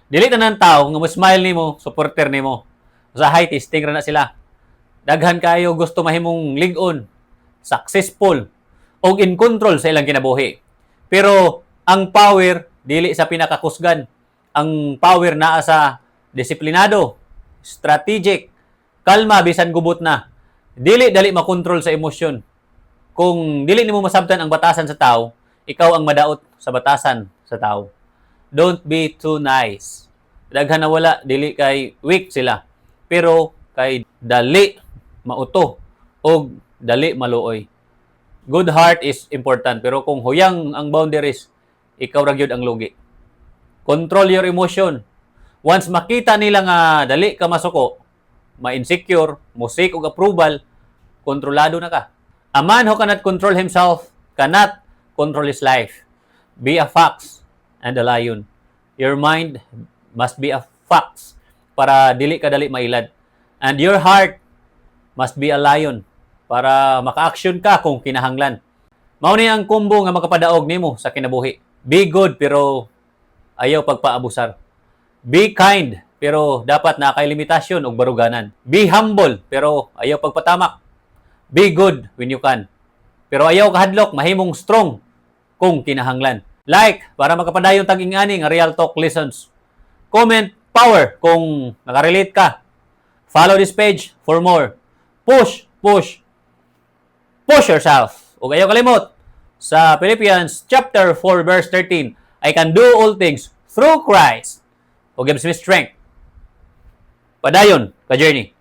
Dili tanan tao nga mo smile nimo, supporter nimo. Sa high testing ra na sila. Daghan kayo gusto mahimong lig-on, successful, o in control sa ilang kinabuhi. Pero ang power dili sa pinakakusgan. Ang power naa sa disiplinado, strategic, kalma bisan gubot na. Dili dali makontrol sa emosyon. Kung dili nimo masabtan ang batasan sa tao, ikaw ang madaot sa batasan sa tao. Don't be too nice. Daghan na wala, dili kay weak sila. Pero kay dali mauto o dali maluoy. Good heart is important, pero kung huyang ang boundaries, ikaw ra gyud ang lugi. Control your emotion. Once makita nila nga dali ka masuko, ma-insecure, musik og approval, kontrolado na ka. A man who cannot control himself cannot control his life. Be a fox and a lion. Your mind must be a fox para dili ka dali mailad. And your heart must be a lion para maka-action ka kung kinahanglan. Mao ni ang combo nga makapadaog nimo sa kinabuhi. Be good pero ayaw pagpaabusar. Be kind pero dapat na kay limitasyon og baruganan. Be humble pero ayaw pagpatamak. Be good when you can. Pero ayaw kahadlok, mahimong strong kung kinahanglan. Like para makapadayon tag-ingani nga real talk lessons. Comment power kung nakarelate ka. Follow this page for more. Push yourself. Ug ayaw kalimot sa Philippians chapter 4 verse 13, I can do all things through Christ who gives me strength. Padayon ka journey.